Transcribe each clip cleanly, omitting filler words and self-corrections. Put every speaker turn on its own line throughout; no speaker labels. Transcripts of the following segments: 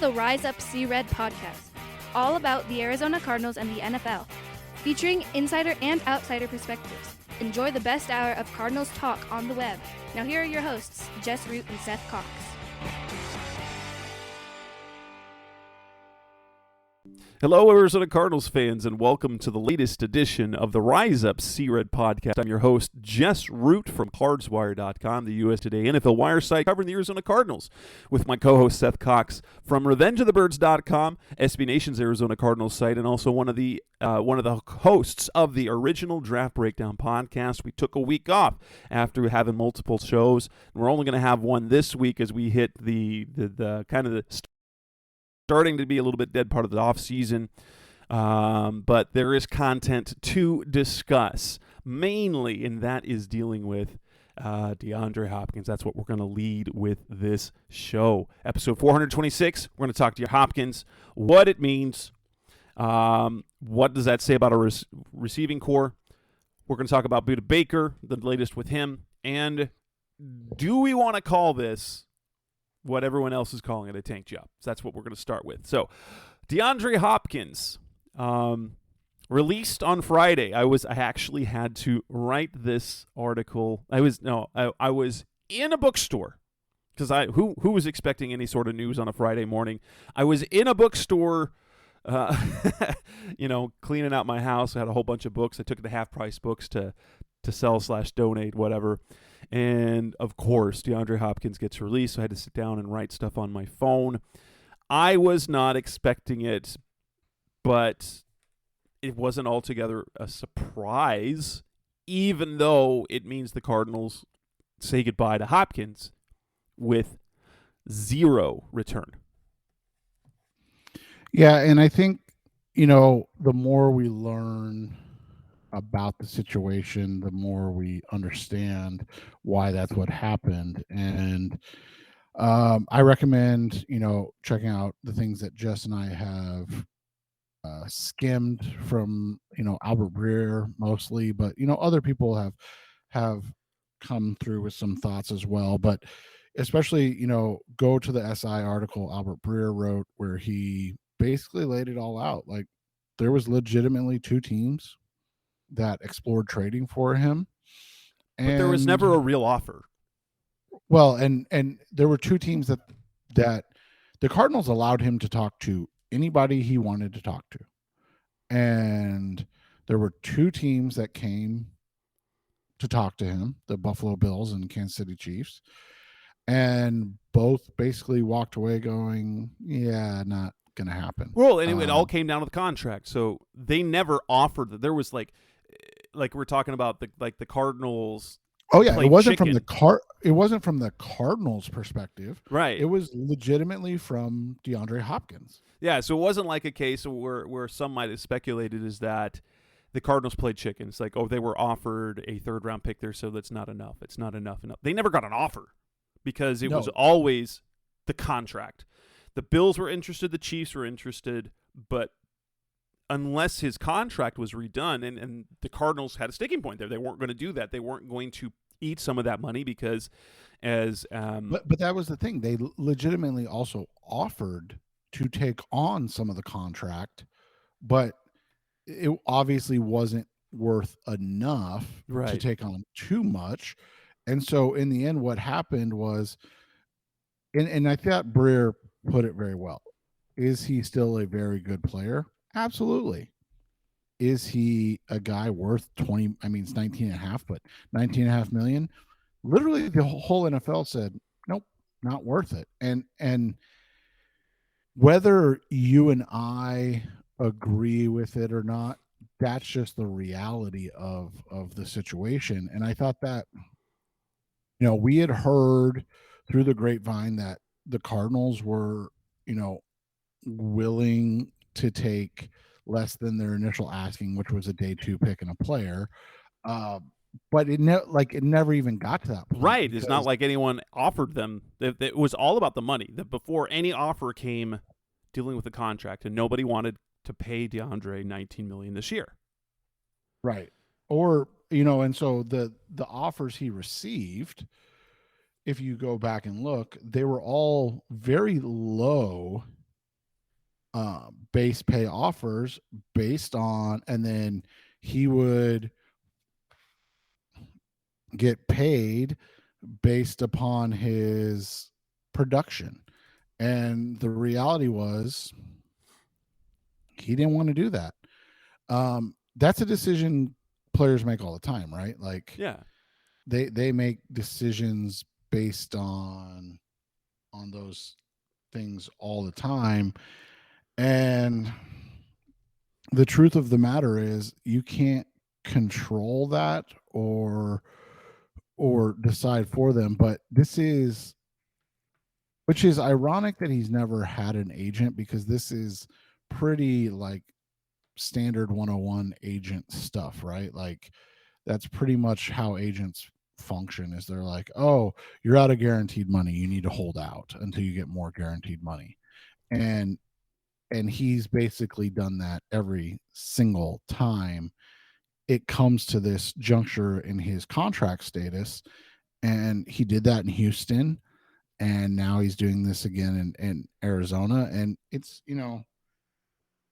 the Rise Up See Red podcast, all about the Arizona Cardinals and the NFL, featuring insider and outsider perspectives. Enjoy the best hour of Cardinals talk on the web. Now here are your hosts, Jess Root and Seth Cox.
Hello, Arizona Cardinals fans, and welcome to the latest edition of the Rise Up See Red podcast. I'm your host, Jess Root from CardsWire.com, the U.S. Today NFL Wire site covering the Arizona Cardinals, with my co-host Seth Cox from RevengeOfTheBirds.com, SB Nation's Arizona Cardinals site, and also one of the hosts of the original Draft Breakdown podcast. We took a week off after having multiple shows, and we're only going to have one this week as we hit the kind of the starting to be a little bit dead part of the off season, but there is content to discuss mainly, and that is dealing with DeAndre Hopkins. That's what we're going to lead with this show. Episode 426, we're going to talk to Hopkins, what it means, what does that say about our receiving core. We're going to talk about Budda Baker, the latest with him, and do we want to call this what everyone else is calling it, a tank job? So that's what we're going to start with. So, DeAndre Hopkins, released on Friday. I actually had to write this article. I was in a bookstore because who was expecting any sort of news on a Friday morning? I was in a bookstore, cleaning out my house. I had a whole bunch of books. I took the half price books to sell/donate, whatever. And, of course, DeAndre Hopkins gets released, so I had to sit down and write stuff on my phone. I was not expecting it, but it wasn't altogether a surprise, even though it means the Cardinals say goodbye to Hopkins with zero return.
Yeah, and I think, the more we learn about the situation, the more we understand why that's what happened. And I recommend, checking out the things that Jess and I have skimmed from, Albert Breer mostly, but, other people have come through with some thoughts as well. But especially, go to the SI article Albert Breer wrote, where he basically laid it all out. Like, there was legitimately two teams that explored trading for him,
but there was never a real offer.
Well, and there were two teams that the Cardinals allowed him to talk to anybody he wanted to talk to, and there were two teams that came to talk to him: the Buffalo Bills and Kansas City Chiefs, and both basically walked away going, "Yeah, not going to happen."
Well, and it all came down to the contract. So they never offered that. There was like we're talking about the Cardinals.
Oh yeah, it wasn't chicken. It wasn't from the Cardinals' perspective,
right?
It was legitimately from DeAndre Hopkins.
Yeah, so it wasn't like a case where some might have speculated is that the Cardinals played chicken. It's like, oh, they were offered a third-round pick there, so that's not enough. It's not enough. They never got an offer because it was always the contract. The Bills were interested, the Chiefs were interested, but unless his contract was redone, and the Cardinals had a sticking point there, they weren't going to do that. They weren't going to eat some of that money because
But that was the thing. They legitimately also offered to take on some of the contract, but it obviously wasn't worth enough to take on too much. And so in the end, what happened was, and I thought Breer put it very well. Is he still a very good player? Absolutely. Is he a guy worth 20? I mean, it's 19.5, but 19.5 million. Literally, the whole NFL said, nope, not worth it. And whether you and I agree with it or not, that's just the reality of the situation. And I thought that, we had heard through the grapevine that the Cardinals were, willing to take less than their initial asking, which was a day 2 pick and a player. But it never even got to that point.
Right. It's not like anyone offered them. It was all about the money. Before any offer came dealing with the contract, and nobody wanted to pay DeAndre $19 million this year.
Right. Or, and so the offers he received, if you go back and look, they were all very low base pay offers based on, and then he would get paid based upon his production. And the reality was he didn't want to do that. That's a decision players make all the time, right? Like,
Yeah.
They make decisions based on those things all the time. And the truth of the matter is you can't control that or decide for them. But which is ironic that he's never had an agent, because this is pretty like standard 101 agent stuff, right? Like, that's pretty much how agents function. Is they're like, oh, you're out of guaranteed money, you need to hold out until you get more guaranteed money. And he's basically done that every single time it comes to this juncture in his contract status. And he did that in Houston, and now he's doing this again in Arizona. And it's,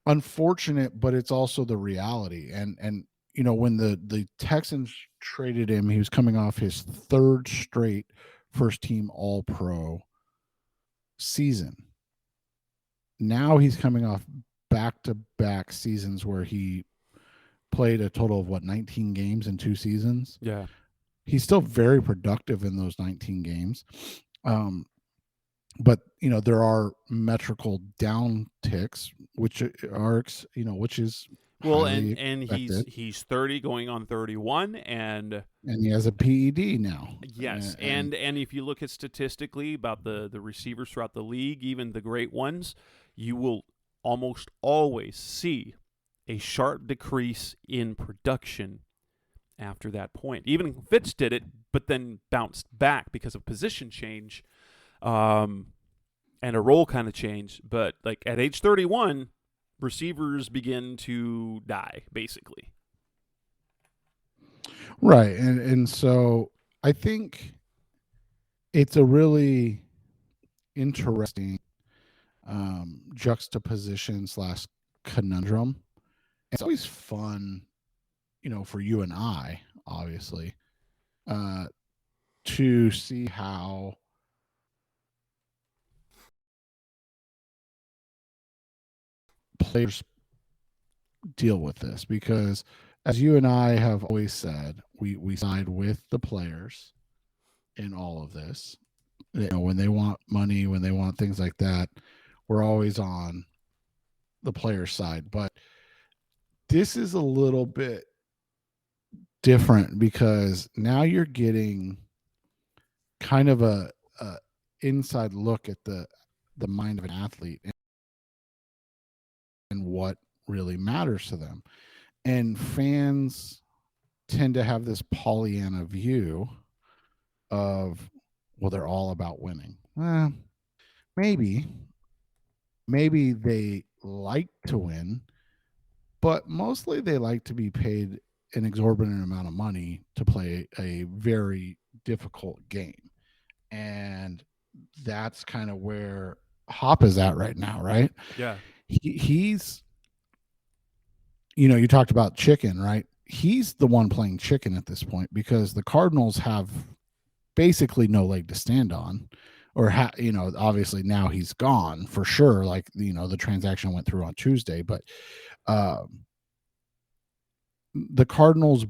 unfortunate, but it's also the reality. And when the Texans traded him, he was coming off his third straight first team all pro season. Now he's coming off back-to-back seasons where he played a total of 19 games in 2 seasons.
Yeah.
He's still very productive in those 19 games. But there are metrical downticks, which is
well,
highly
and
expected.
he's 30 going on 31, and
he has a PED now.
Yes, and if you look at statistically about the receivers throughout the league, even the great ones, you will almost always see a sharp decrease in production after that point. Even Fitz did it, but then bounced back because of position change. And a role kind of change. But like at age 31, receivers begin to die, basically.
Right. And so I think it's a really interesting juxtaposition / conundrum. It's always fun, for you and I, obviously, to see how players deal with this, because as you and I have always said, we side with the players in all of this. When they want money, when they want things like that, we're always on the player side. But this is a little bit different, because now you're getting kind of a inside look at the mind of an athlete and what really matters to them. And fans tend to have this Pollyanna view of, well, they're all about winning. Maybe they like to win, but mostly they like to be paid an exorbitant amount of money to play a very difficult game. And that's kind of where Hop is at right now, right?
Yeah.
He's, you talked about chicken, right? He's the one playing chicken at this point, because the Cardinals have basically no leg to stand on. Or obviously now he's gone for sure. Like, the transaction went through on Tuesday, but the Cardinals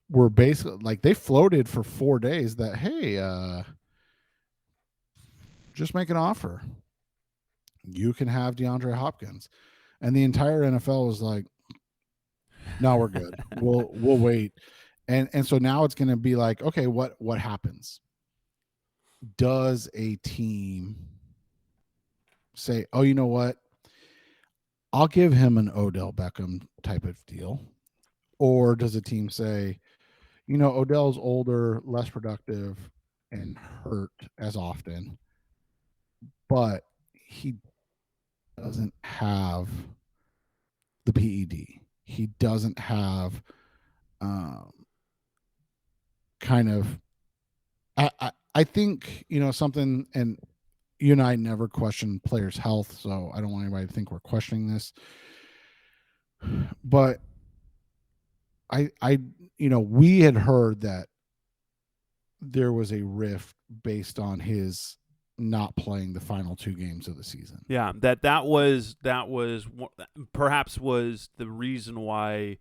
were basically like, they floated for 4 days that, hey, just make an offer, you can have DeAndre Hopkins. And the entire NFL was like, no, we're good. we'll wait. And so now it's going to be like, okay, what happens? Does a team say, oh, you know what? I'll give him an Odell Beckham type of deal. Or does a team say, Odell's older, less productive, and hurt as often, but he doesn't have the PED. He doesn't have kind of, I think, something, and, you and I never question players' health, so I don't want anybody to think we're questioning this. But we had heard that there was a rift based on his not playing the final 2 games of the season.
Yeah, that was perhaps was the reason why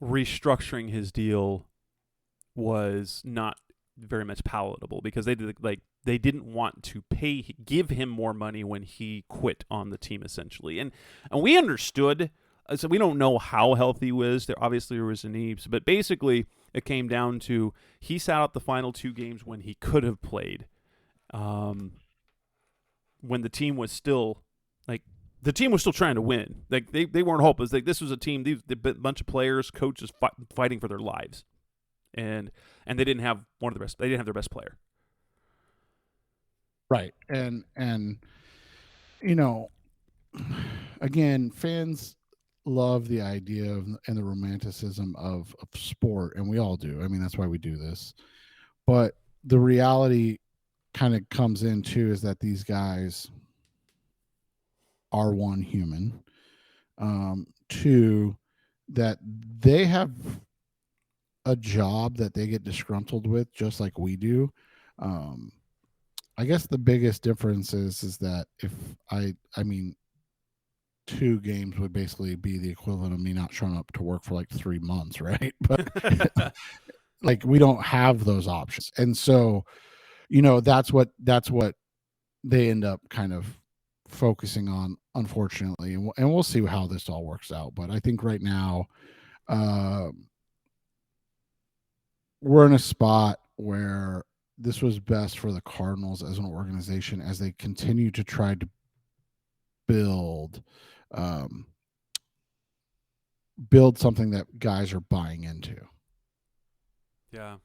restructuring his deal was not very much palatable, because they didn't want to give him more money when he quit on the team, essentially. And we understood. So we don't know how healthy he was. There was a knee, but basically it came down to he sat out the final 2 games when he could have played. When the team was still trying to win. Like they weren't hopeless. Like this was a team, a bunch of players, coaches fighting for their lives, and they didn't have They didn't have their best player.
Right, and again, fans love the idea of and the romanticism of sport, and we all do. I mean, that's why we do this. But the reality kind of comes in too is that these guys are, one, human, 2, that they have a job that they get disgruntled with just like we do. I guess the biggest difference is that if I mean 2 games would basically be the equivalent of me not showing up to work for like 3 months, right? But like we don't have those options. And so, that's what they end up kind of focusing on, unfortunately. And we'll see how this all works out. But I think right now we're in a spot where this was best for the Cardinals as an organization as they continue to try to build something that guys are buying into.
Yeah.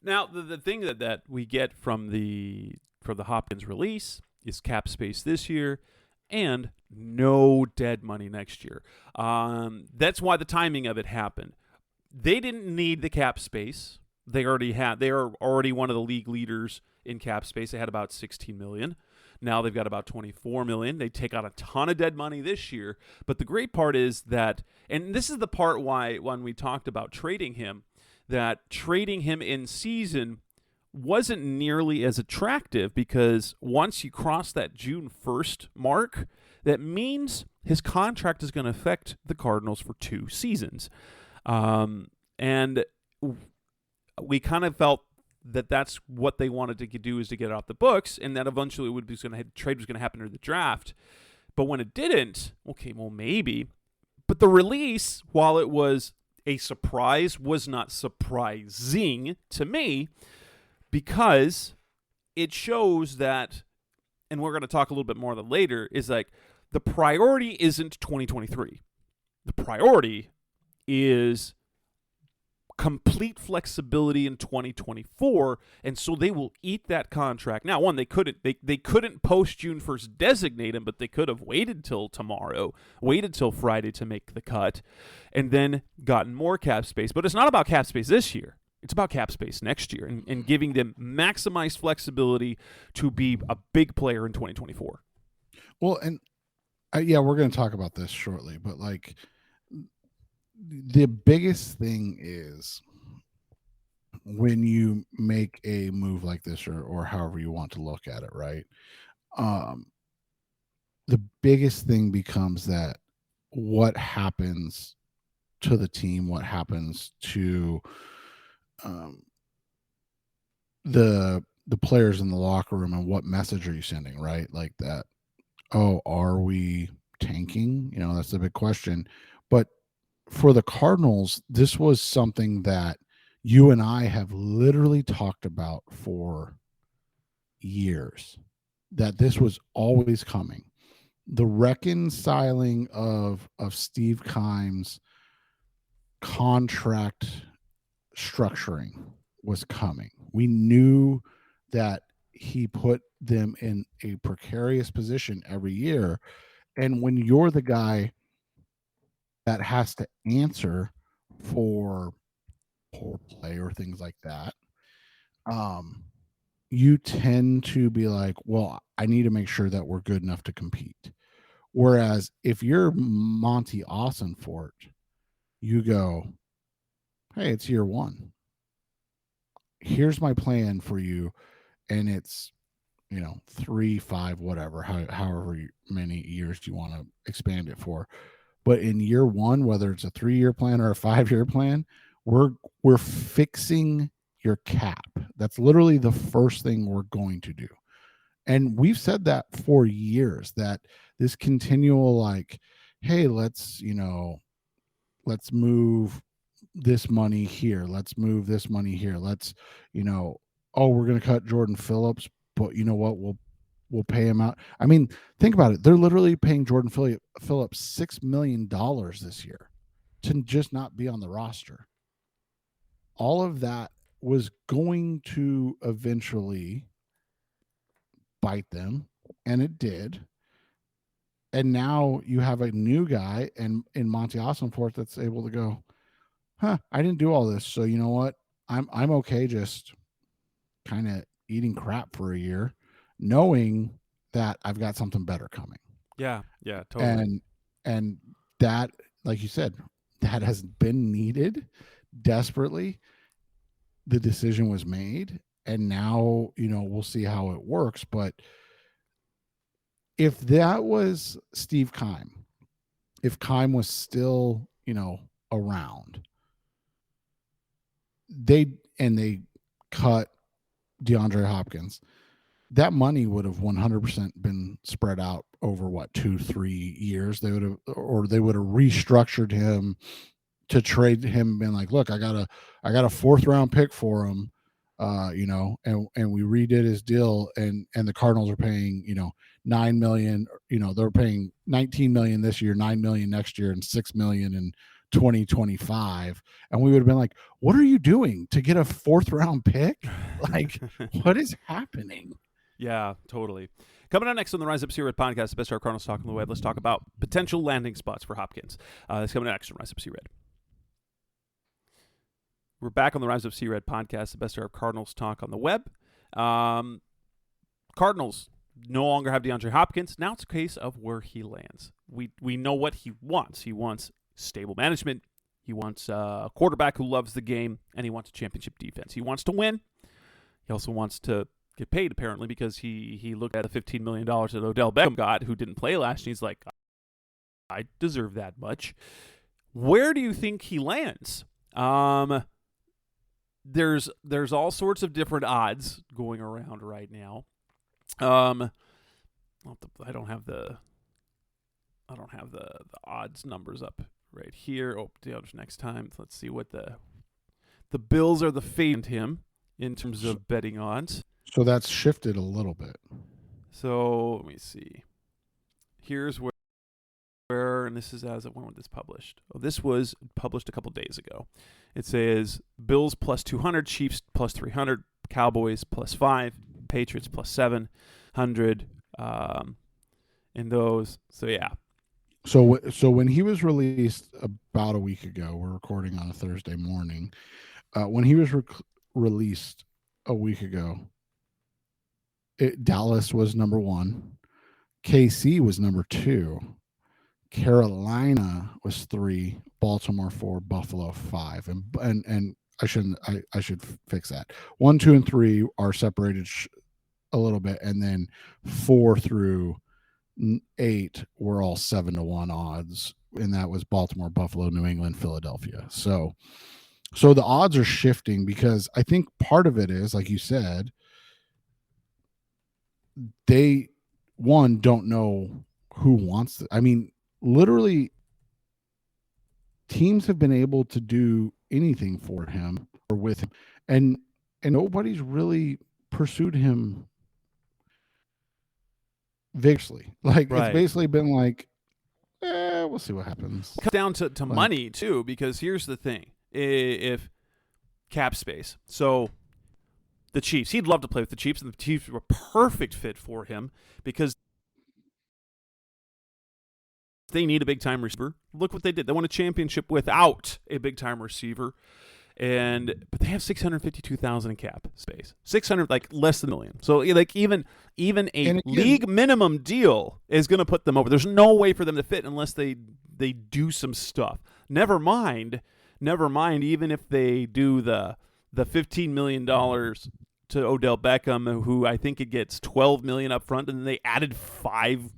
Now the thing that we get from the Hopkins release is cap space this year and no dead money next year. That's why the timing of it happened. They didn't need the cap space. They are already one of the league leaders in cap space. They had about $16 million. Now they've got about $24 million. They take out a ton of dead money this year. But the great part is that, and this is the part why when we talked about trading him, that trading him in season wasn't nearly as attractive, because once you cross that June 1st mark, that means his contract is going to affect the Cardinals for 2 seasons. And we kind of felt that that's what they wanted to do, is to get it off the books, and that eventually trade was going to happen during the draft. But when it didn't, okay, well, maybe. But the release, while it was a surprise, was not surprising to me, because it shows that, and we're going to talk a little bit more of that later, is like the priority isn't 2023. The priority is complete flexibility in 2024, and so they will eat that contract. Now, one, they couldn't post June 1st designate him, but they could have waited till tomorrow, waited till Friday to make the cut, and then gotten more cap space. But it's not about cap space this year. It's about cap space next year, and giving them maximized flexibility to be a big player in 2024.
Well, and we're going to talk about this shortly, but like, the biggest thing is when you make a move like this, or however you want to look at it, right? The biggest thing becomes that what happens to the team, what happens to the players in the locker room, and what message are you sending, right? Like that, oh, are we tanking? That's the big question. But for the Cardinals, this was something that you and I have literally talked about for years, that this was always coming. The reconciling of Steve Keim's contract structuring was coming. We knew that he put them in a precarious position every year. And when you're the guy that has to answer for poor play or things like that, you tend to be like, well, I need to make sure that we're good enough to compete. Whereas if you're Monty Ossenfort, you go, hey, it's year one. Here's my plan for you. And it's, 3, 5, whatever, however many years you want to expand it for. But in year one, whether it's a 3-year plan or a 5-year plan, we're fixing your cap. That's literally the first thing we're going to do. And we've said that for years, that this continual like, hey, let's move this money here. Let's move this money here. Let's, we're going to cut Jordan Phillips, but you know what? We'll pay him out. I mean, think about it. They're literally paying Jordan Phillips $6 million this year to just not be on the roster. All of that was going to eventually bite them, and it did. And now you have a new guy and in Monty Ossenfort that's able to go, I didn't do all this, so you know what? I'm okay just kind of eating crap for a year, knowing that I've got something better coming.
Yeah, totally.
And that, like you said, that has been needed desperately. The decision was made, and now, we'll see how it works. But if that was Steve Keim, if Keim was still, around, they cut DeAndre Hopkins, that money would have 100% been spread out over 2-3 years. They would have restructured him to trade him, been like, look, I got a 4th round pick for him, and we redid his deal, and the Cardinals are paying, $9 million, they're paying $19 million this year, $9 million next year, and $6 million in 2025. And we would have been like, what are you doing to get a 4th round pick? Like, what is happening?
Yeah, totally. Coming up next on the Rise Up C-Red podcast, the best our Cardinals talk on the web, let's talk about potential landing spots for Hopkins. That's coming next on Rise Up C-Red. We're back on the Rise Up C-Red podcast, the best of our Cardinals talk on the web. Cardinals no longer have DeAndre Hopkins. Now it's a case of where he lands. We know what he wants. He wants stable management. He wants a quarterback who loves the game, and he wants a championship defense. He wants to win. He also wants to get paid, apparently, because he looked at the $15 million that Odell Beckham got, who didn't play last year. He's like, I deserve that much. Where do you think he lands? There's all sorts of different odds going around right now. I don't have the odds numbers up right here. Oh, next time. Let's see what the Bills are the favorite him in terms of betting odds.
So that's shifted a little bit.
So let me see. Here's where, and this is as of when was this published? Oh, this was published a couple days ago. It says Bills plus 200, Chiefs plus 300, Cowboys plus 5, Patriots plus 700. In those, so yeah.
So when he was released about a week ago, we're recording on a Thursday morning. When he was released a week ago, Dallas was number 1, KC was number 2, Carolina was 3, Baltimore 4, Buffalo 5, and I should fix that. 1, 2, and 3 are separated a little bit, and then 4 through 8 were all 7-1 odds, and that was Baltimore, Buffalo, New England, Philadelphia. So the odds are shifting because I think part of it is, like you said, they don't know who wants it. I mean, literally, teams have been able to do anything for him or with him, and nobody's really pursued him vigorously. Like, right. It's basically been like, we'll see what happens.
It comes down to money too, because here's the thing: if cap space, so the Chiefs, he'd love to play with the Chiefs, and the Chiefs were a perfect fit for him because they need a big-time receiver. Look what they did. They won a championship without a big-time receiver. but they have 652,000 in cap space. 600, like less than $1 million. So like even a league minimum deal is going to put them over. There's no way for them to fit unless they do some stuff. Never mind. Even if they do the $15 million to Odell Beckham, who I think it gets $12 million up front, and then they added five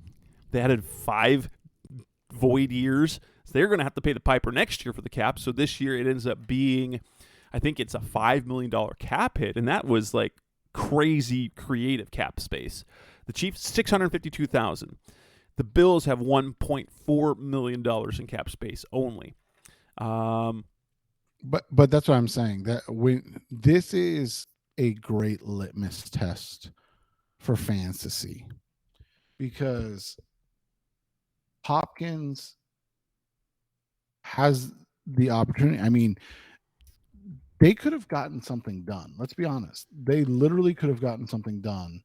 void years. So they're going to have to pay the piper next year for the cap. So this year it ends up being, I think it's a $5 million cap hit, and that was like crazy creative cap space. The Chiefs, 652,000. The Bills have $1.4 million in cap space only.
But that's what I'm saying. That this is a great litmus test for fans to see, because Hopkins has the opportunity. I mean, they could have gotten something done. Let's be honest. They literally could have gotten something done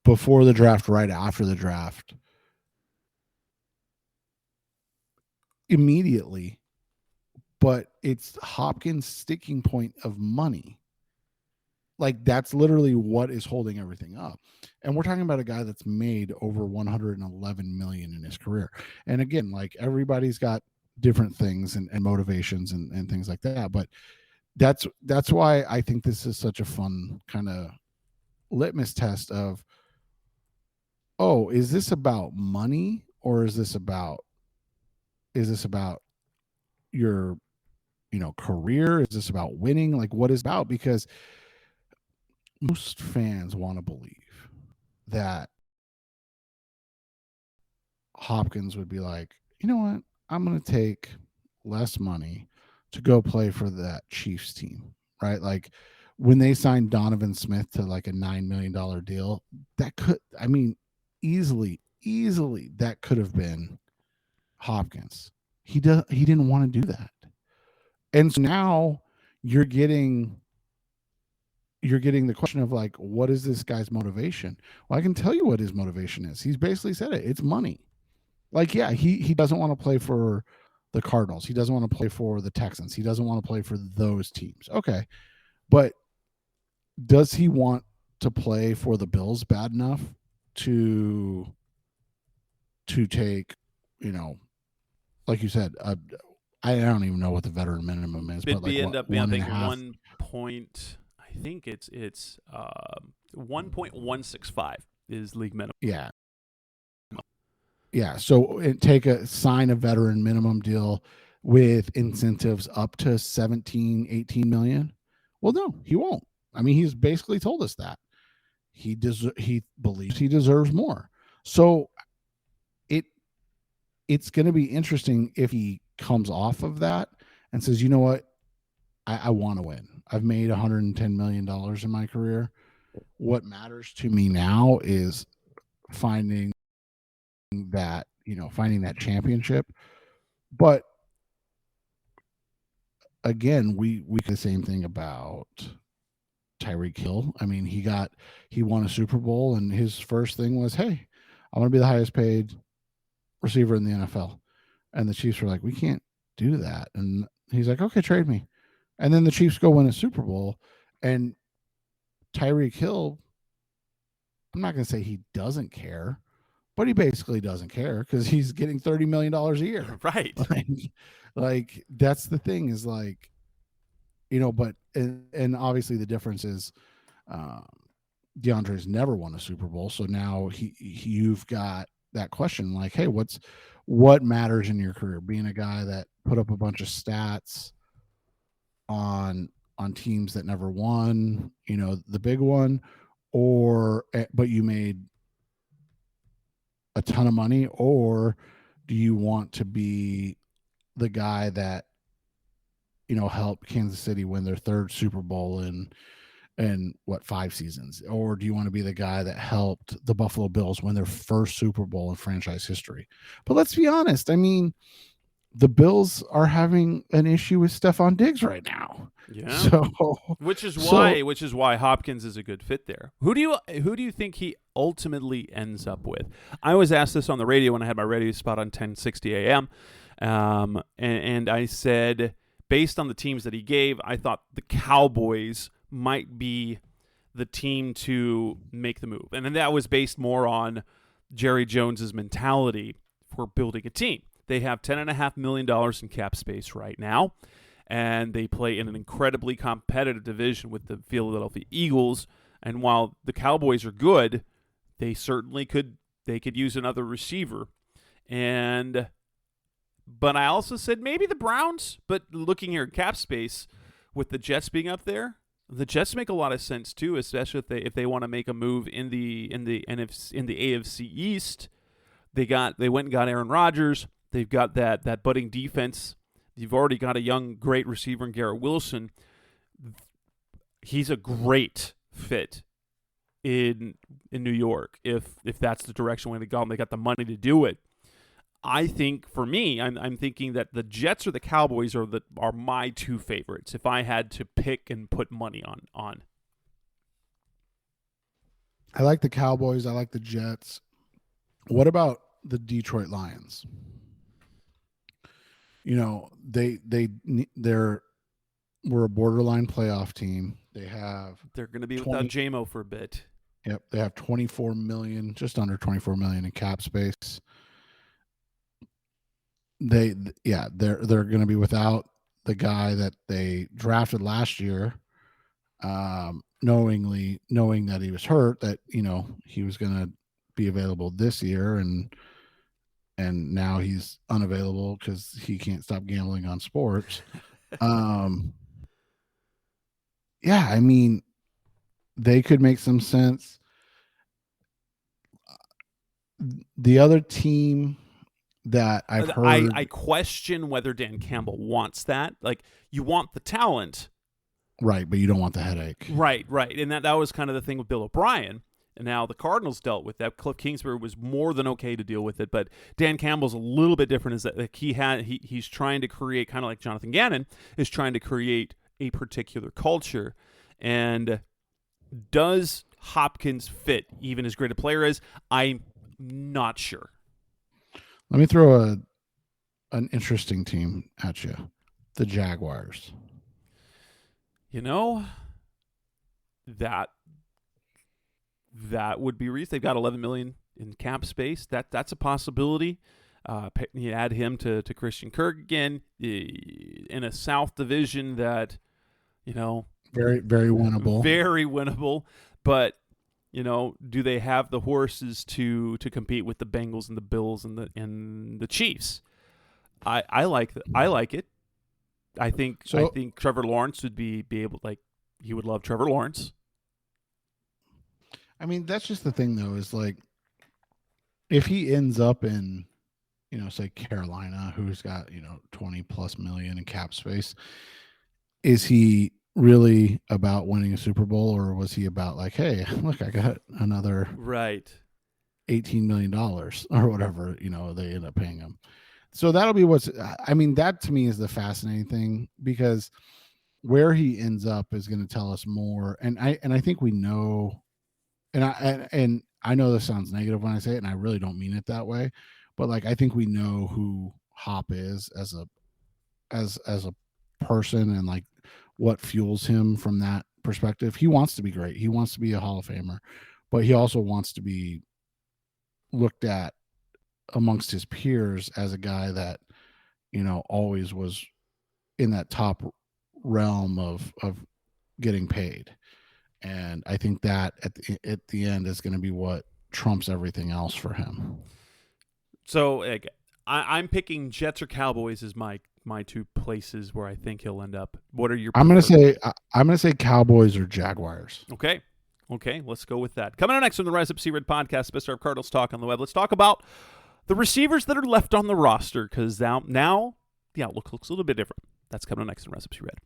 before the draft, right after the draft, immediately. But it's Hopkins' sticking point of money. Like, that's literally what is holding everything up. And we're talking about a guy that's made over $111 million in his career. And again, like, everybody's got different things and motivations and things like that. But that's why I think this is such a fun kind of litmus test of, oh, is this about money, or is this about your career? Is this about winning? Like, what is it about? Because most fans want to believe that Hopkins would be like, you know what? I'm going to take less money to go play for that Chiefs team, right? Like, when they signed Donovan Smith to like a $9 million deal, that could, I mean, easily that could have been Hopkins. He didn't want to do that. And so now you're getting the question of like, what is this guy's motivation? Well, I can tell you what his motivation is. He's basically said it. It's money. Like, yeah, he doesn't want to play for the Cardinals. He doesn't want to play for the Texans. He doesn't want to play for those teams. Okay. But does he want to play for the Bills bad enough to take, like you said, I don't even know what the veteran minimum is, but like
end up being, I think, 1 point. I think it's 1.165 is league minimum.
Yeah. So sign a veteran minimum deal with incentives up to 17, 18 million. Well, no, he won't. I mean, he's basically told us that he believes he deserves more. So it's going to be interesting if he comes off of that and says, you know what, I want to win. I've made $110 million in my career. What matters to me now is finding that championship. But again, we the same thing about Tyreek Hill. I mean, he won a Super Bowl, and his first thing was, hey, I want to be the highest paid receiver in the NFL. And the Chiefs were like, we can't do that. And he's like, okay, trade me. And then the Chiefs go win a Super Bowl, and Tyreek Hill, I'm not going to say he doesn't care, but he basically doesn't care because he's getting $30 million a year.
Right.
Like that's the thing is like, but, and obviously the difference is DeAndre's never won a Super Bowl. So now you've got that question like, hey, what matters in your career? Being a guy that put up a bunch of stats on teams that never won, the big one, but you made a ton of money, or do you want to be the guy that, helped Kansas City win their third Super Bowl in 5 seasons? Or do you want to be the guy that helped the Buffalo Bills win their first Super Bowl in franchise history? But let's be honest. I mean, the Bills are having an issue with Stephon Diggs right now.
Yeah.
So
which is why Hopkins is a good fit there. Who do you think he ultimately ends up with? I was asked this on the radio when I had my radio spot on 1060 AM. And I said, based on the teams that he gave, I thought the Cowboys might be the team to make the move. And then that was based more on Jerry Jones's mentality for building a team. They have $10.5 million in cap space right now, and they play in an incredibly competitive division with the Philadelphia Eagles. And while the Cowboys are good, they certainly could use another receiver. But I also said maybe the Browns. But looking here at cap space, with the Jets being up there, the Jets make a lot of sense too, especially if they want to make a move in the AFC East. They went and got Aaron Rodgers. They've got that budding defense. You've already got a young, great receiver in Garrett Wilson. He's a great fit in New York if that's the direction where they go. They got the money to do it. I think for me, I'm thinking that the Jets or the Cowboys are my two favorites if I had to pick and put money on.
I like the Cowboys. I like the Jets. What about the Detroit Lions? You know, we're a borderline playoff team. They're
going to be without JMO for a bit.
Yep, they have 24 million, just under 24 million in cap space. They're going to be without the guy that they drafted last year, knowing that he was hurt, that he was going to be available this year, and now he's unavailable because he can't stop gambling on sports. Yeah, I mean, they could make some sense. The other team that I've heard,
I question whether Dan Campbell wants that. Like, you want the talent,
right? But you don't want the headache,
right? And that was kind of the thing with Bill O'Brien. And now the Cardinals dealt with that. Cliff Kingsbury was more than okay to deal with it, but Dan Campbell's a little bit different. Is that like he's trying to create, kind of like Jonathan Gannon is trying to create a particular culture. And does Hopkins fit even as great a player as? I'm not sure.
Let me throw an interesting team at you, the Jaguars. That would be reasonable. They've got $11 million in cap space. That's a possibility. You add him to Christian Kirk again in a South division that, very, very winnable.
Very winnable. But, do they have the horses to compete with the Bengals and the Bills and the Chiefs? I like it. I think Trevor Lawrence would be able, like, he would love Trevor Lawrence.
I mean, that's just the thing, though, is like, if he ends up in, say Carolina, who's got, 20 plus million in cap space, is he really about winning a Super Bowl, or was he about like, hey, look, I got another $18 million or whatever, they end up paying him. So that'll be that to me is the fascinating thing, because where he ends up is going to tell us more. And I think we know. And I know this sounds negative when I say it, and I really don't mean it that way, but like, I think we know who Hop is as a person, and like what fuels him from that perspective. He wants to be great. He wants to be a Hall of Famer, but he also wants to be looked at amongst his peers as a guy that, always was in that top realm of getting paid. And I think that at the end is going to be what trumps everything else for him.
So I'm picking Jets or Cowboys as my two places where I think he'll end up. What are your?
I'm going to say Cowboys or Jaguars.
Okay, let's go with that. Coming up next on the Rise Up C-Red podcast, Best of Cardinals talk on the web. Let's talk about the receivers that are left on the roster, because now the outlook looks a little bit different. That's coming up next on Rise Up C-Red.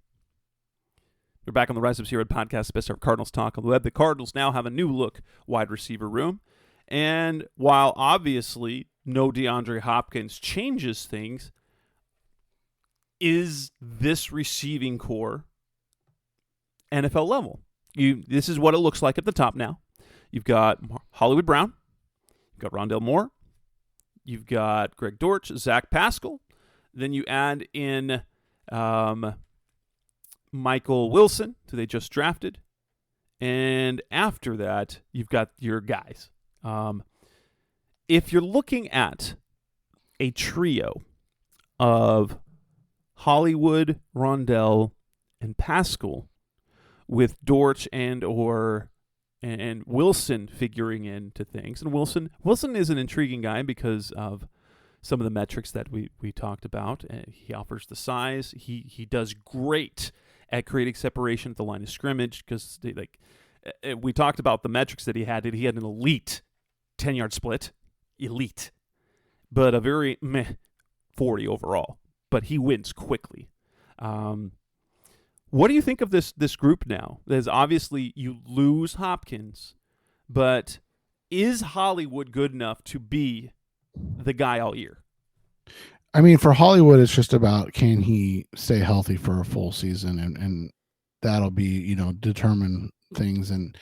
We're back on the Rise Up C-Red podcast, Best of Cardinals talk on the web. The Cardinals now have a new look wide receiver room. And while obviously no DeAndre Hopkins changes things, is this receiving core NFL level? This is what it looks like at the top now. You've got Hollywood Brown. You've got Rondale Moore. You've got Greg Dortch, Zach Pascal. Then you add in Michael Wilson, who they just drafted. And after that, you've got your guys. If you're looking at a trio of Hollywood, Rondell, and Pascal, with Dortch and Wilson figuring into things, and Wilson is an intriguing guy because of some of the metrics that we talked about. He offers the size. He does great at creating separation at the line of scrimmage because we talked about the metrics that he had. He had an elite 10-yard split, elite, but a very meh 40 overall. But he wins quickly. What do you think of this group now? There's obviously you lose Hopkins, but is Hollywood good enough to be the guy all year?
I mean, for Hollywood, it's just about can he stay healthy for a full season, and that'll be, determine things, and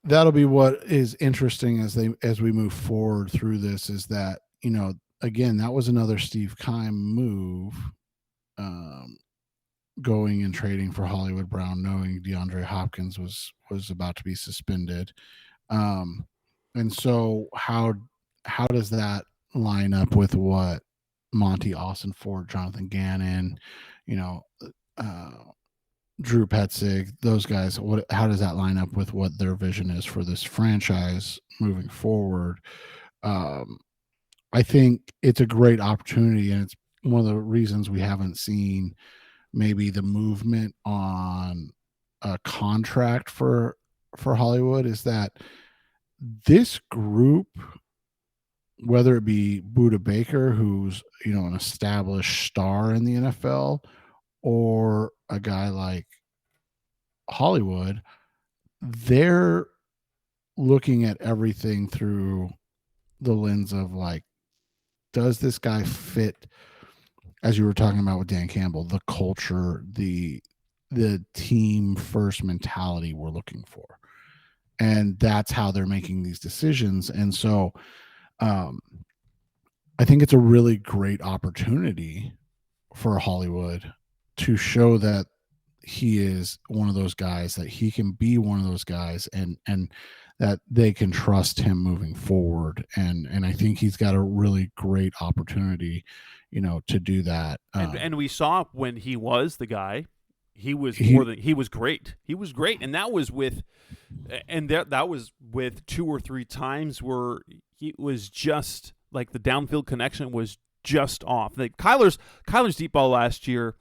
that'll be what is interesting as we move forward through this, is that, again, that was another Steve Keim move, going and trading for Hollywood Brown, knowing DeAndre Hopkins was about to be suspended. And so how does that line up with what Monty Austin-Ford, Jonathan Gannon, Drew Petzig, those guys, how does that line up with what their vision is for this franchise moving forward? I think it's a great opportunity, and it's one of the reasons we haven't seen maybe the movement on a contract for Hollywood, is that this group, whether it be Budda Baker, who's, an established star in the NFL, or a guy like Hollywood, they're looking at everything through the lens of does this guy fit, as you were talking about with Dan Campbell, the culture, the team first mentality we're looking for. And that's how they're making these decisions. And so I think it's a really great opportunity for Hollywood to show that he is one of those guys, that he can be one of those guys, and that they can trust him moving forward. And I think he's got a really great opportunity, to do that.
And we saw when he was the guy, he was great. He was great. And that was with two or three times where he was just like the downfield connection was just off. Kyler's deep ball last year,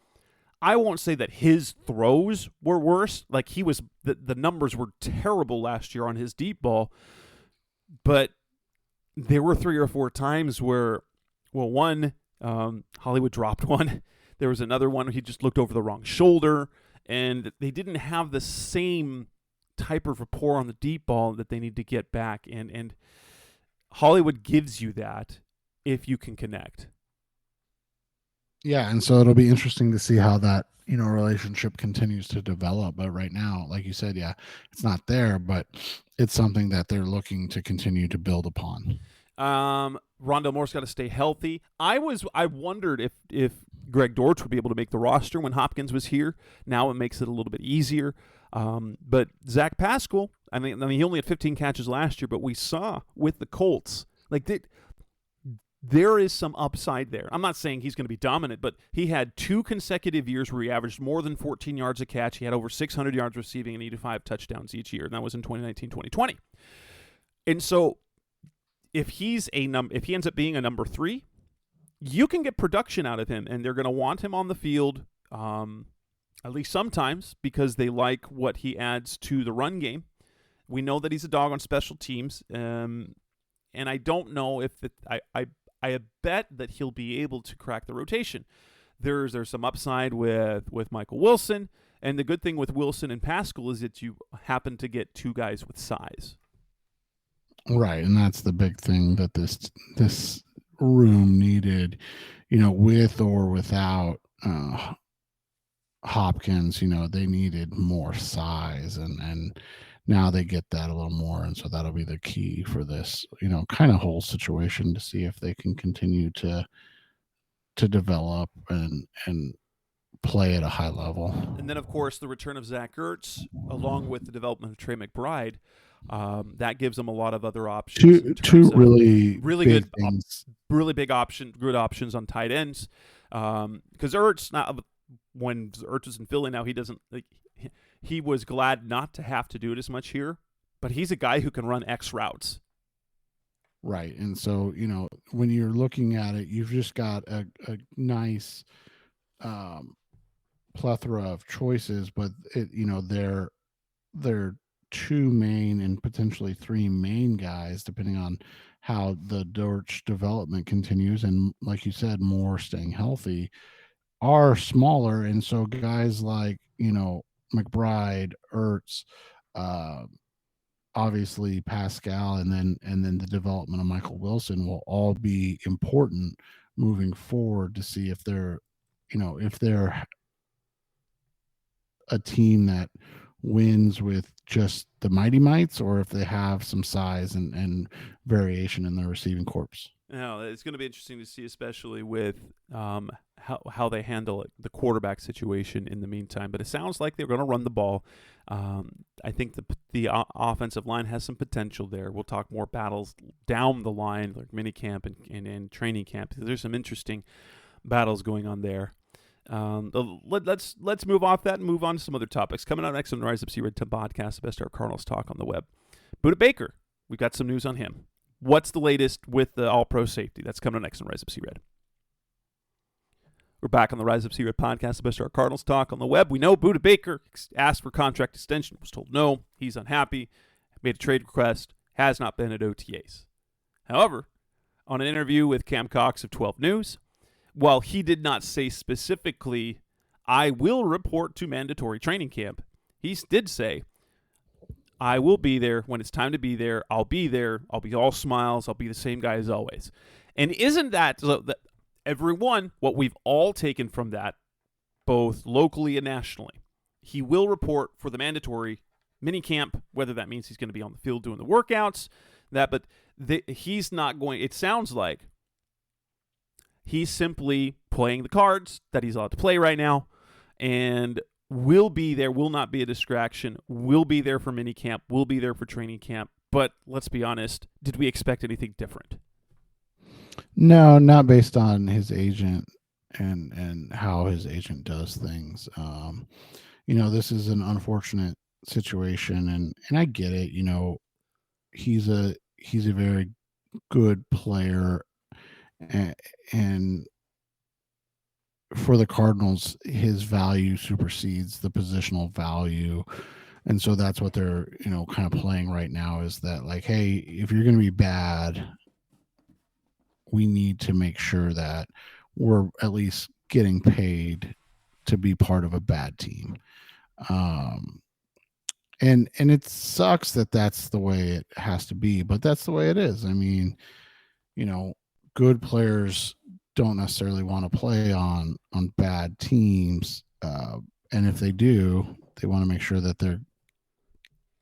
I won't say that his throws were worse. Like he was, the numbers were terrible last year on his deep ball, but there were 3 or 4 times where, one, Hollywood dropped one. There was another one where he just looked over the wrong shoulder, and they didn't have the same type of rapport on the deep ball that they need to get back. And Hollywood gives you that if you can connect.
Yeah, and so it'll be interesting to see how that, relationship continues to develop. But right now, like you said, yeah, it's not there, but it's something that they're looking to continue to build upon.
Rondale Moore's got to stay healthy. I wondered if Greg Dortch would be able to make the roster when Hopkins was here. Now it makes it a little bit easier. But Zach Pascal, I mean, he only had 15 catches last year, but we saw with the Colts, there is some upside there. I'm not saying he's going to be dominant, but he had 2 consecutive years where he averaged more than 14 yards a catch. He had over 600 yards receiving and 85 touchdowns each year, and that was in 2019, 2020. And so if he ends up being a number 3, you can get production out of him, and they're going to want him on the field at least sometimes because they like what he adds to the run game. We know that he's a dog on special teams, and I don't know if I bet that he'll be able to crack the rotation. There's some upside with Michael Wilson, and the good thing with Wilson and Pascal is that you happen to get 2 guys with size.
Right, and that's the big thing that this room needed, with or without Hopkins. They needed more size, and now they get that a little more, and so that'll be the key for this, kind of whole situation, to see if they can continue to develop and play at a high level.
And then, of course, the return of Zach Ertz, along with the development of Trey McBride, that gives them a lot of other options.
Two really
good
things.
Really good options on tight ends. Because Ertz, when Ertz is in Philly now, he doesn't he was glad not to have to do it as much here, but he's a guy who can run X routes.
Right. And so, when you're looking at it, you've just got a nice plethora of choices, but they're two main and potentially three main guys, depending on how the Dortch development continues. And like you said, more staying healthy, are smaller. And so guys like, McBride, Ertz, obviously Pascal, and then the development of Michael Wilson will all be important moving forward to see if they're a team that wins with just the Mighty Mites, or if they have some size and variation in their receiving corps.
No, it's going to be interesting to see, especially with how they handle the quarterback situation in the meantime. But it sounds like they're going to run the ball. I think the offensive line has some potential there. We'll talk more battles down the line, like minicamp and training camp. There's some interesting battles going on there. Let's move off that and move on to some other topics. Coming out next on the Rise Up C-Red podcast, the best our Cardinals talk on the web. Budda Baker, we've got some news on him. What's the latest with the All-Pro safety? That's coming up next on Rise Up C-Red. We're back on the Rise Up C-Red podcast, the best our Cardinals talk on the web. We know Budda Baker asked for contract extension, was told no, he's unhappy, made a trade request, has not been at OTAs. However, on an interview with Cam Cox of 12 News, while he did not say specifically, I will report to mandatory training camp, he did say, I will be there when it's time to be there. I'll be there. I'll be all smiles. I'll be the same guy as always. And isn't that everyone, what we've all taken from that, both locally and nationally? He will report for the mandatory minicamp, whether that means he's going to be on the field doing the workouts, but he's not going. It sounds like he's simply playing the cards that he's allowed to play right now, and will be there, will not be a distraction, will be there for minicamp, will be there for training camp. But let's be honest, did we expect anything different?
No, not based on his agent and how his agent does things. This is an unfortunate situation, and I get it. He's a very good player, and for the Cardinals, his value supersedes the positional value. And so that's what they're, kind of playing right now, is that like, hey, if you're going to be bad, we need to make sure that we're at least getting paid to be part of a bad team. And it sucks that that's the way it has to be, but that's the way it is. I mean, good players don't necessarily want to play on bad teams, and if they do, they want to make sure that they're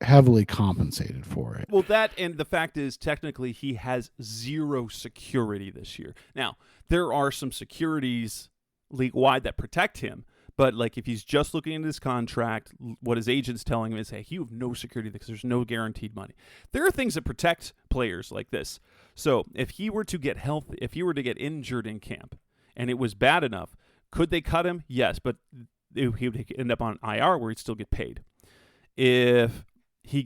heavily compensated for it.
Well, that, and the fact is, technically, he has zero security this year. Now, there are some securities league-wide that protect him, but like if he's just looking into his contract, what his agent's telling him is, hey, you have no security because there's no guaranteed money. There are things that protect players like this. So if he were to get healthy, if he were to get injured in camp and it was bad enough, could they cut him? Yes, but he would end up on IR where he'd still get paid. If he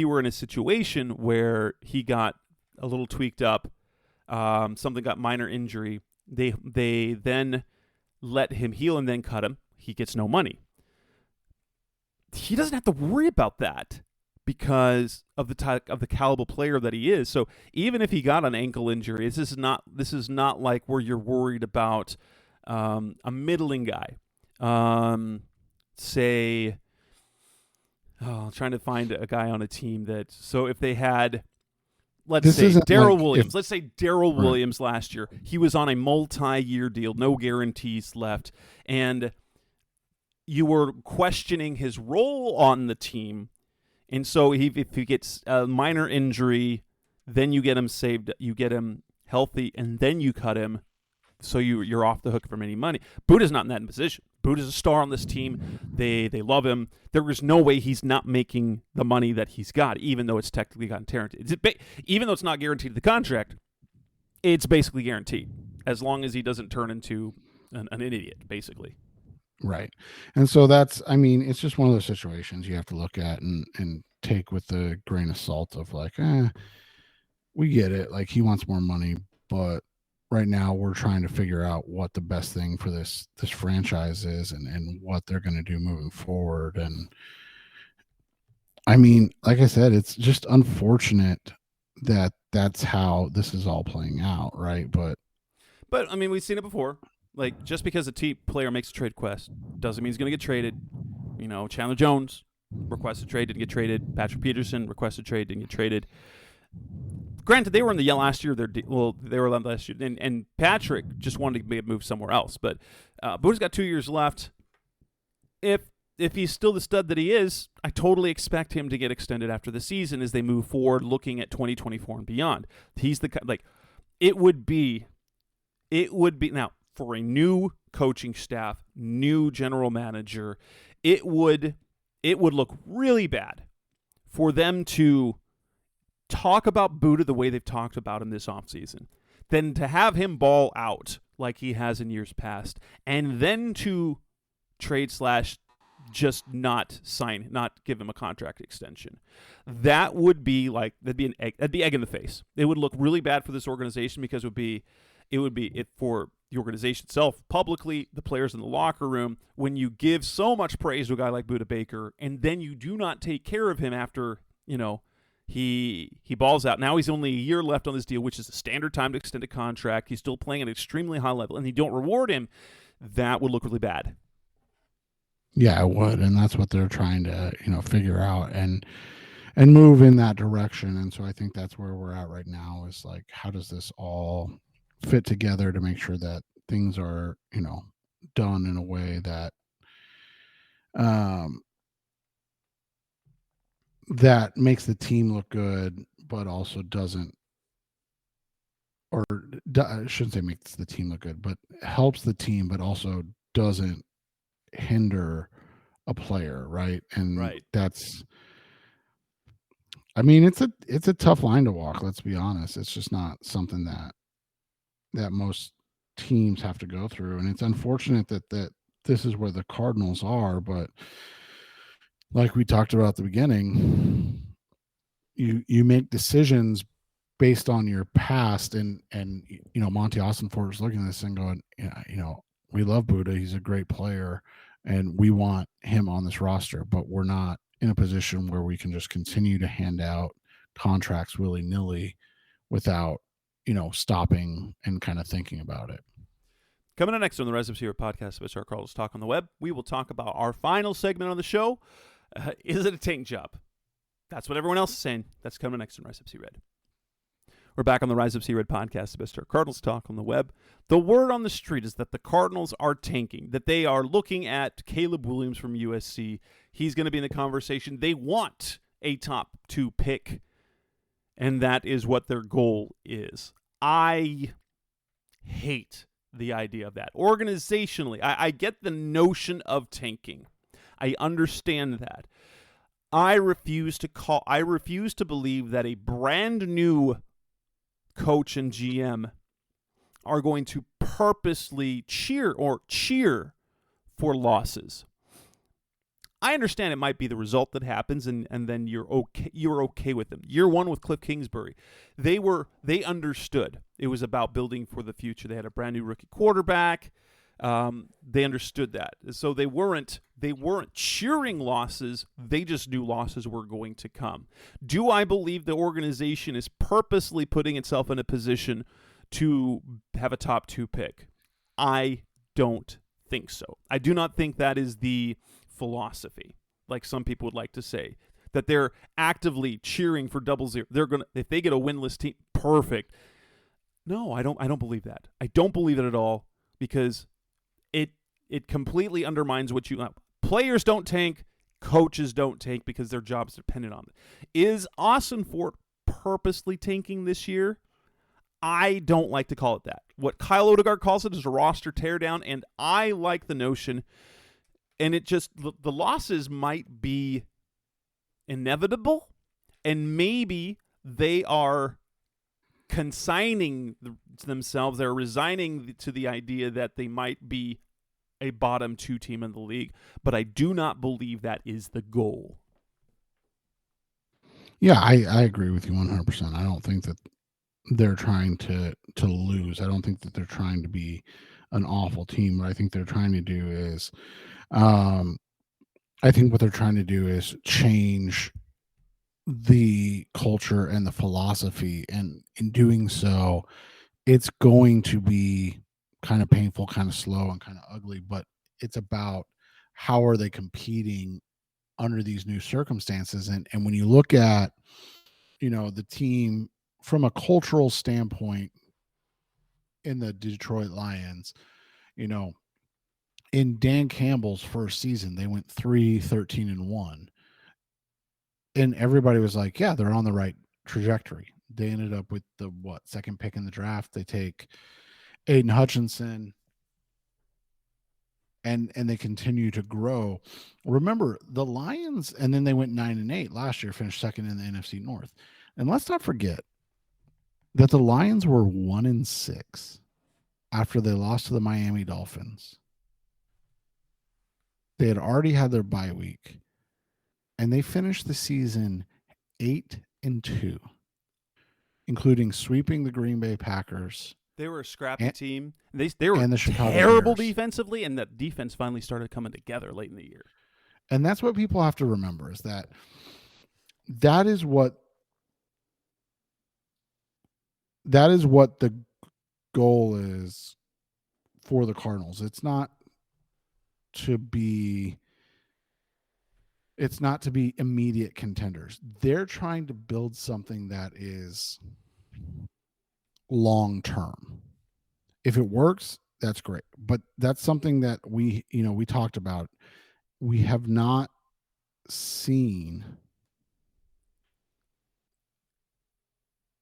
were in a situation where he got a little tweaked up, something got minor injury, they then let him heal and then cut him, he gets no money. He doesn't have to worry about that because of the caliber player that he is. So even if he got an ankle injury, this is not like where you're worried about a middling guy. Trying to find a guy on a team that, so if they had let's say Darrell Williams.
If,
let's say Darrell Williams last year. He was on a multi-year deal, no guarantees left, and you were questioning his role on the team. And so if he gets a minor injury, then you get him saved, you get him healthy, and then you cut him, so you're off the hook from any money. Budda's not in that position. Budda's a star on this team. They love him. There is no way he's not making the money that he's got, even though it's technically gotten guaranteed. Even though it's not guaranteed to the contract, it's basically guaranteed, as long as he doesn't turn into an idiot, basically.
Right. And so that's, I mean, it's just one of those situations you have to look at and take with a grain of salt of like, we get it. Like, he wants more money, but right now we're trying to figure out what the best thing for this franchise is and what they're going to do moving forward. And I mean, like I said, it's just unfortunate that that's how this is all playing out. Right. But
I mean, we've seen it before. Like, just because a team player makes a trade request doesn't mean he's going to get traded. You know, Chandler Jones requested trade, didn't get traded. Patrick Peterson requested trade, didn't get traded. Granted, they were in the last year. They were last year, and Patrick just wanted to move somewhere else. But Budda's got 2 years left. If he's still the stud that he is, I totally expect him to get extended after the season as they move forward, looking at 2024 and beyond. He's the it would be now. For a new coaching staff, new general manager, it would look really bad for them to talk about Budda the way they've talked about him this offseason, then to have him ball out like he has in years past, and then to trade / just not give him a contract extension. That would be like, that'd be egg in the face. It would look really bad for this organization, because it would be for the organization itself, publicly, the players in the locker room, when you give so much praise to a guy like Budda Baker, and then you do not take care of him after, he balls out. Now he's only a year left on this deal, which is the standard time to extend a contract. He's still playing at an extremely high level, and you don't reward him. That would look really bad.
Yeah, it would, and that's what they're trying to, figure out and move in that direction. And so I think that's where we're at right now, is like, how does this all fit together to make sure that things are, done in a way that that makes the team look good, but also doesn't, or I shouldn't say makes the team look good, but helps the team, but also doesn't hinder a player, right? And that's, I mean, it's a tough line to walk, let's be honest. It's just not something that most teams have to go through, and it's unfortunate that this is where the Cardinals are. But like we talked about at the beginning, you make decisions based on your past, and Monty Austinford was looking at this and going, we love Budda, he's a great player, and we want him on this roster, but we're not in a position where we can just continue to hand out contracts willy-nilly without stopping and kind of thinking about it.
Coming up next on the Rise Up Zero podcast, it's our Cardinals Talk on the Web. We will talk about our final segment on the show. Is it a tank job? That's what everyone else is saying. That's coming next on Rise Up Red. We're back on the Rise Up Red podcast, it's our Cardinals Talk on the Web. The word on the street is that the Cardinals are tanking, that they are looking at Caleb Williams from USC. He's going to be in the conversation. They want a top 2 pick, and that is what their goal is. I hate the idea of that. Organizationally, I get the notion of tanking. I understand that. I refuse to believe that a brand new coach and GM are going to purposely cheer for losses. I understand it might be the result that happens, and then you're okay with them. Year 1 with Cliff Kingsbury, they understood it was about building for the future. They had a brand new rookie quarterback. They understood that, so they weren't cheering losses. They just knew losses were going to come. Do I believe the organization is purposely putting itself in a position to have a top 2 pick? I don't think so. I do not think that is the philosophy, like some people would like to say. that they're actively cheering for 0-0. They're gonna, if they get a winless team, perfect. No, I don't believe that. I don't believe it at all, because it completely undermines what you players don't tank, coaches don't tank because their job's dependent on it. Is Austin Fort purposely tanking this year? I don't like to call it that. What Kyle Odegaard calls it is a roster teardown, and I like the notion. And it just, the losses might be inevitable, and maybe they are consigning themselves, they're resigning to the idea that they might be a bottom 2 team in the league, but I do not believe that is the goal.
Yeah, I agree with you 100%. I don't think that they're trying to lose. I don't think that they're trying to be an awful team. What I think they're trying to do is, I think what they're trying to do is change the culture and the philosophy, and in doing so, it's going to be kind of painful, kind of slow, and kind of ugly, but it's about how are they competing under these new circumstances. And when you look at, the team from a cultural standpoint in the Detroit Lions, in Dan Campbell's first season, they went 3-13-1, and everybody was like, yeah, they're on the right trajectory. They ended up with the second pick in the draft. They take Aiden Hutchinson, and they continue to grow. Remember the Lions, and then they went 9-8 last year, finished second in the NFC North. And let's not forget that the Lions were 1-6 after they lost to the Miami Dolphins. They had already had their bye week, and they finished the season 8-2, including sweeping the Green Bay Packers.
They were a scrappy team. They were
the
terrible defensively, and that defense finally started coming together late in the year.
And that's what people have to remember, is that is what the goal is for the Cardinals. It's not to be immediate contenders. They're trying to build something that is long term. If it works, that's great. But that's something that we talked about. We have not seen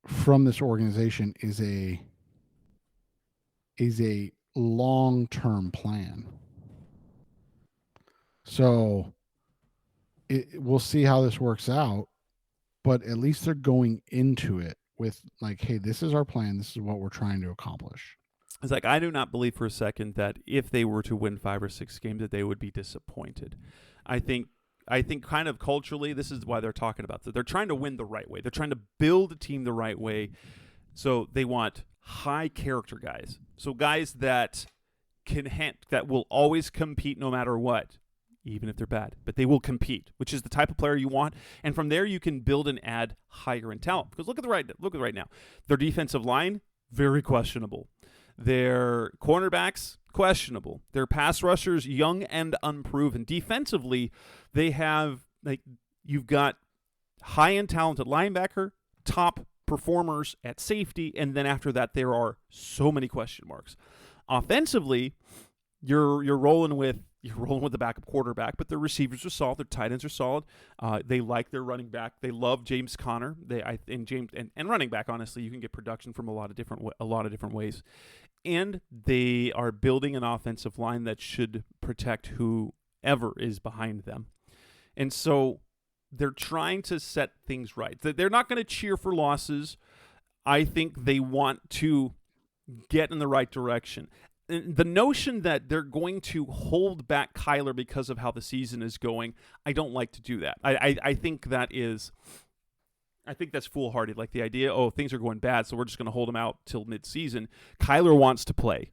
from this organization is a long-term plan. So we'll see how this works out, but at least they're going into it with like, hey, this is our plan. This is what we're trying to accomplish.
It's like, I do not believe for a second that if they were to win 5 or 6 games that they would be disappointed. I think kind of culturally, this is why they're talking about that. They're trying to win the right way. They're trying to build a team the right way. So they want high character guys. So guys that that will always compete no matter what, even if they're bad, but they will compete, which is the type of player you want. And from there, you can build and add higher in talent. Because look at right now. Their defensive line, very questionable. Their cornerbacks, questionable. Their pass rushers, young and unproven. Defensively, they have, you've got high-end talented linebacker, top performers at safety, and then after that, there are so many question marks. Offensively, you're rolling with the backup quarterback, but their receivers are solid. Their tight ends are solid. They like their running back. They love James Conner. And running back. Honestly, you can get production from a lot of different ways. And they are building an offensive line that should protect whoever is behind them. And so they're trying to set things right. They're not going to cheer for losses. I think they want to get in the right direction. The notion that they're going to hold back Kyler because of how the season is going, I don't like to do that. I think that's foolhardy. Like the idea, things are going bad, so we're just going to hold him out till midseason. Kyler wants to play.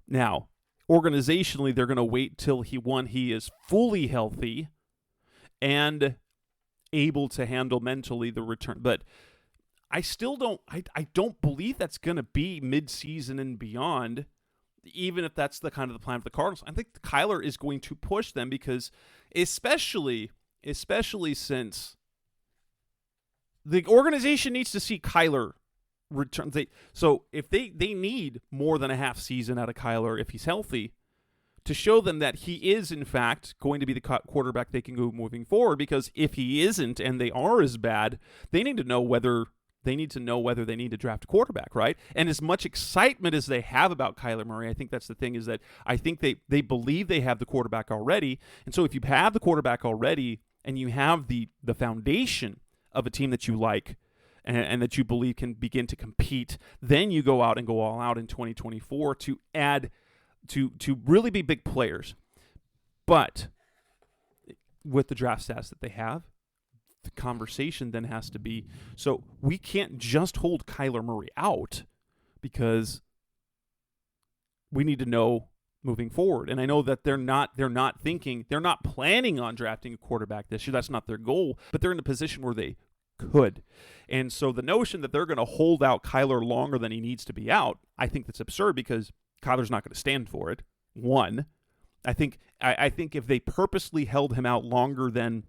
Now, organizationally, they're going to wait till he is fully healthy and able to handle mentally the return. But I still don't believe that's going to be midseason and beyond. Even if that's the kind of the plan for the Cardinals, I think Kyler is going to push them because especially since the organization needs to see Kyler return. So if they need more than a half season out of Kyler if he's healthy to show them that he is, in fact, going to be the quarterback they can go moving forward, because if he isn't and they are as bad, they need to know whether they need to draft a quarterback, right? And as much excitement as they have about Kyler Murray, I think that's the thing, is that I think they believe they have the quarterback already. And so if you have the quarterback already and you have the foundation of a team that you like and that you believe can begin to compete, then you go out and go all out in 2024 to add to really be big players. But with the draft stats that they have, the conversation then has to be, so we can't just hold Kyler Murray out, because we need to know moving forward. And I know that they're not planning on drafting a quarterback this year. That's not their goal, but they're in a position where they could. And so the notion that they're going to hold out Kyler longer than he needs to be out, I think that's absurd, because Kyler's not going to stand for it. One, I think if they purposely held him out longer than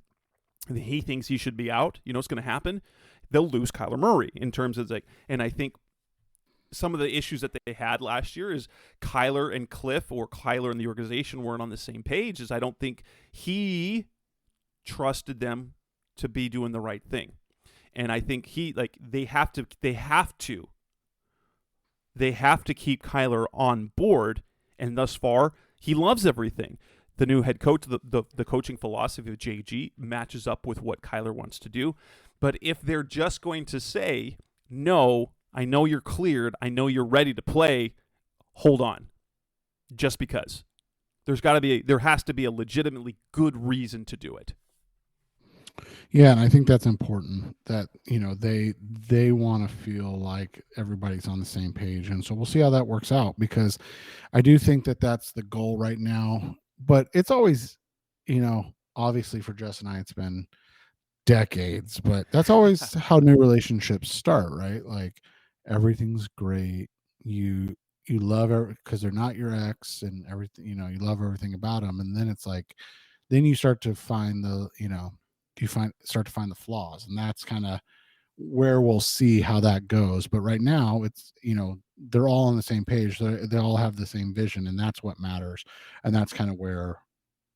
he thinks he should be out, you know what's going to happen? They'll lose Kyler Murray in terms of and I think some of the issues that they had last year is Kyler and Cliff, or Kyler and the organization, weren't on the same page. Is I don't think he trusted them to be doing the right thing. And I think they have to keep Kyler on board, and thus far he loves everything. The new head coach, the coaching philosophy of JG matches up with what Kyler wants to do. But if they're just going to say, no, I know you're cleared, I know you're ready to play, hold on, just because. There has to be a legitimately good reason to do it.
Yeah, and I think that's important, that, you know, they want to feel like everybody's on the same page. And so we'll see how that works out, because I do think that that's the goal right now. But it's always, you know, obviously for Jess and I, it's been decades, but that's always how new relationships start, right? Like, everything's great. You love it because they're not your ex, and everything, you know, you love everything about them. And then it's like, then you start to find start to find the flaws, and that's kind of where we'll see how that goes. But right now, it's, you know, they're all on the same page. They all have the same vision, and that's what matters. And that's kind of where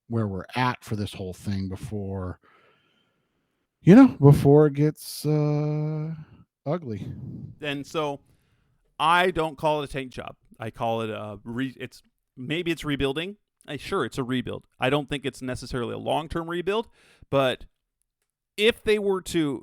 we're at for this whole thing before it gets ugly.
And so I don't call it a tank job. I call it maybe it's rebuilding. Sure, it's a rebuild. I don't think it's necessarily a long-term rebuild, but if they were to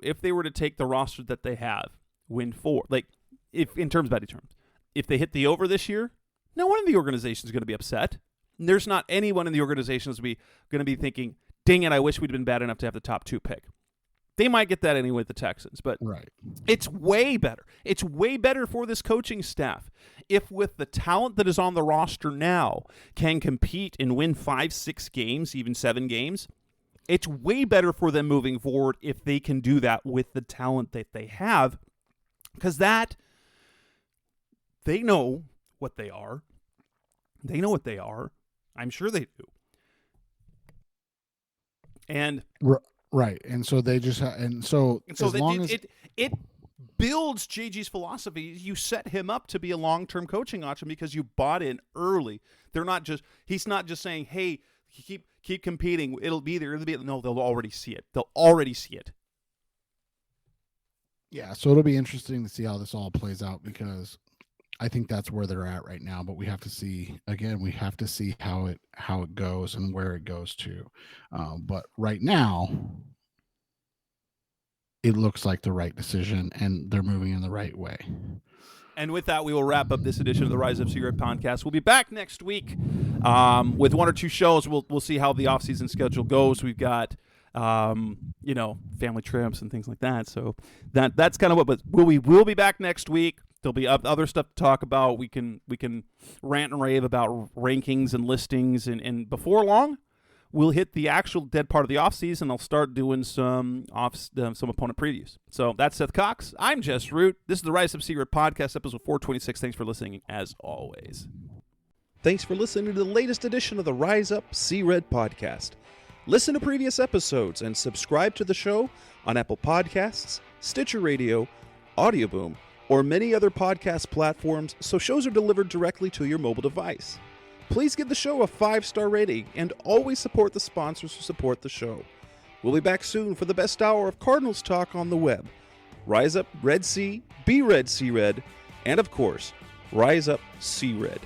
take the roster that they have, win 4, like, if in terms of betting terms, if they hit the over this year, no one in the organization is going to be upset. There's not anyone in the organization that's going to be thinking, dang it, I wish we'd been bad enough to have the top 2 pick. They might get that anyway with the Texans, but
right.
It's way better. It's way better for this coaching staff if, with the talent that is on the roster now, can compete and win 5, 6 games, even 7 games. It's way better for them moving forward if they can do that with the talent that they have, because that they know what they are. They know what they are. I'm sure they do. And
right, and so they just it
builds JG's philosophy. You set him up to be a long-term coaching option because you bought in early. He's not just saying, hey, keep competing. It'll be there. No, they'll already see it. They'll already see it.
Yeah, so it'll be interesting to see how this all plays out, because I think that's where they're at right now. But we have to see how it goes and where it goes to. But right now, it looks like the right decision, and they're moving in the right way.
And with that, we will wrap up this edition of the Rise Up Secret podcast. We'll be back next week with 1 or 2 shows. We'll see how the off-season schedule goes. We've got, family trips and things like that. So that's kind of what. But we will be back next week. There'll be other stuff to talk about. We can rant and rave about rankings and listings, and before long, we'll hit the actual dead part of the offseason. I'll start doing some opponent previews. So that's Seth Cox. I'm Jess Root. This is the Rise Up Secret podcast, episode 426. Thanks for listening, as always.
Thanks for listening to the latest edition of the Rise Up C-Red podcast. Listen to previous episodes and subscribe to the show on Apple Podcasts, Stitcher Radio, Audioboom, or many other podcast platforms so shows are delivered directly to your mobile device. Please give the show a 5-star rating and always support the sponsors who support the show. We'll be back soon for the best hour of Cardinals talk on the web. Rise up, Red Sea, be Red Sea Red, and of course, Rise up, Sea Red.